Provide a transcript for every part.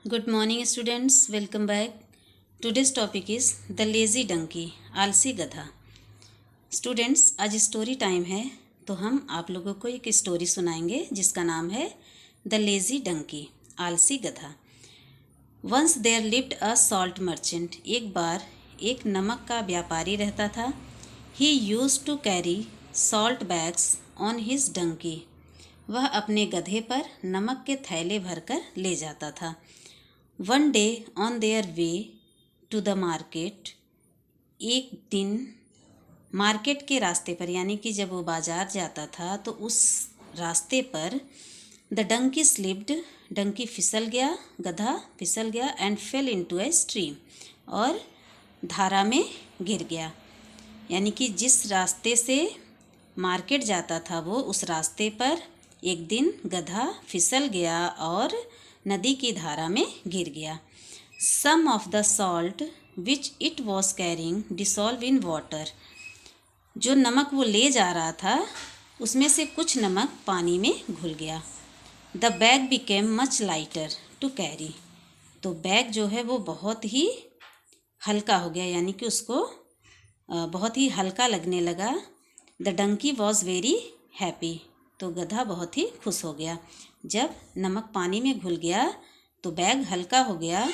Good morning students, welcome back. Today's topic is The Lazy Donkey, आलसी गधा। Students, आज story time है तो हम आप लोगों को एक स्टोरी सुनाएंगे जिसका नाम है द लेजी डंकी, आलसी गधा। Once there lived a salt merchant, एक बार एक नमक का व्यापारी रहता था। He used to carry salt bags on his donkey, वह अपने गधे पर नमक के थैले भरकर ले जाता था। One day on their way to the market, एक दिन मार्केट के रास्ते पर, यानी कि जब वो बाज़ार जाता था तो उस रास्ते पर द डंकी स्लिप्ड, डंकी फिसल गया, गधा फिसल गया, and fail into a stream, और धारा में गिर गया। यानी कि जिस रास्ते से मार्केट जाता था वो उस रास्ते पर एक दिन गधा फिसल गया और नदी की धारा में गिर गया। Some of the salt which it was carrying dissolve in water, जो नमक वो ले जा रहा था उसमें से कुछ नमक पानी में घुल गया। The bag became much lighter to carry, तो बैग जो है वो बहुत ही हल्का हो गया, यानी कि उसको बहुत ही हल्का लगने लगा। The donkey was very happy, तो गधा बहुत ही खुश हो गया। जब नमक पानी में घुल गया तो बैग हल्का हो गया,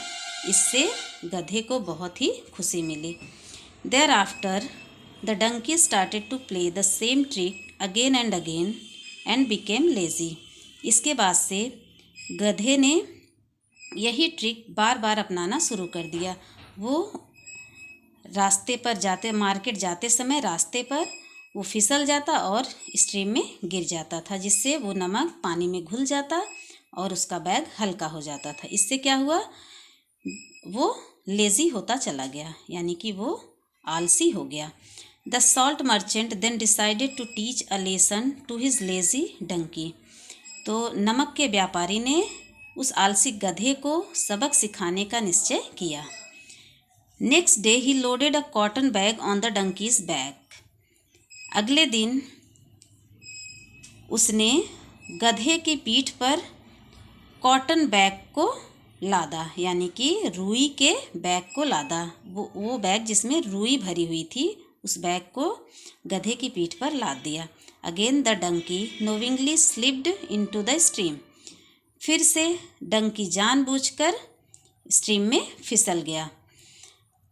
इससे गधे को बहुत ही खुशी मिली। Thereafter the donkey started to play the same trick again and again and became lazy, इसके बाद से गधे ने यही ट्रिक बार बार अपनाना शुरू कर दिया। वो रास्ते पर जाते, मार्केट जाते समय रास्ते पर वो फिसल जाता और स्ट्रीम में गिर जाता था, जिससे वो नमक पानी में घुल जाता और उसका बैग हल्का हो जाता था। इससे क्या हुआ, वो लेज़ी होता चला गया, यानी कि वो आलसी हो गया। The salt merchant then decided to teach a lesson to his lazy donkey, तो नमक के व्यापारी ने उस आलसी गधे को सबक सिखाने का निश्चय किया। Next day he loaded a cotton bag on the donkeys back, अगले दिन उसने गधे की पीठ पर कॉटन बैग को लादा, यानी कि रुई के बैग को लादा। वो बैग जिसमें रुई भरी हुई थी उस बैग को गधे की पीठ पर लाद दिया। Again the donkey knowingly slipped into the stream, फिर से डंकी जानबूझकर स्ट्रीम में फिसल गया।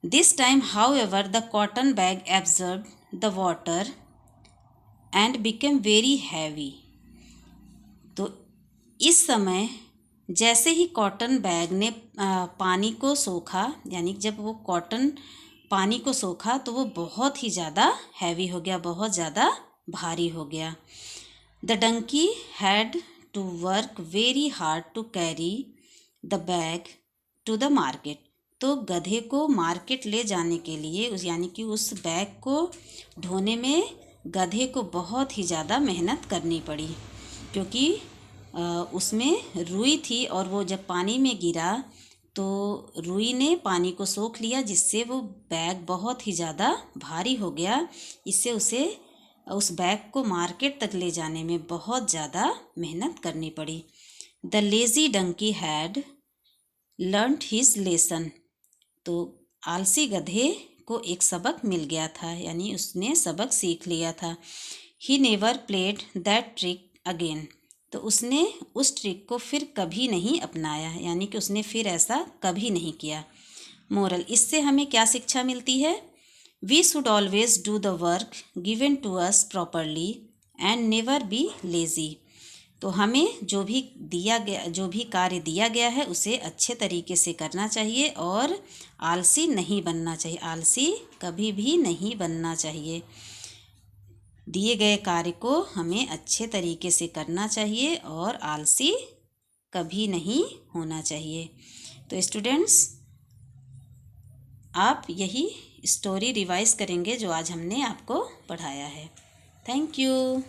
This time however the cotton bag absorbed the water and became very heavy, तो इस समय जैसे ही कॉटन बैग ने पानी को सोखा, यानी जब वो कॉटन पानी को सोखा तो वो बहुत ही ज़्यादा हैवी हो गया, बहुत ज़्यादा भारी हो गया। The donkey had to work very hard to carry the bag to the market, तो गधे को मार्केट ले जाने के लिए यानी कि उस बैग को ढोने में गधे को बहुत ही ज़्यादा मेहनत करनी पड़ी, क्योंकि उसमें रुई थी और वो जब पानी में गिरा तो रुई ने पानी को सोख लिया, जिससे वो बैग बहुत ही ज़्यादा भारी हो गया। इससे उसे उस बैग को मार्केट तक ले जाने में बहुत ज़्यादा मेहनत करनी पड़ी। The lazy donkey had learned his lesson, तो आलसी गधे को एक सबक मिल गया था, यानी उसने सबक सीख लिया था। He never played that trick again, तो उसने उस ट्रिक को फिर कभी नहीं अपनाया, यानी कि उसने फिर ऐसा कभी नहीं किया। मोरल, इससे हमें क्या शिक्षा मिलती है? We should always do the work given to us properly and never be lazy, तो हमें जो भी कार्य दिया गया है उसे अच्छे तरीके से करना चाहिए और आलसी नहीं बनना चाहिए, आलसी कभी भी नहीं बनना चाहिए। दिए गए कार्य को हमें अच्छे तरीके से करना चाहिए और आलसी कभी नहीं होना चाहिए। तो स्टूडेंट्स, आप यही स्टोरी रिवाइज करेंगे जो आज हमने आपको पढ़ाया है। Thank you.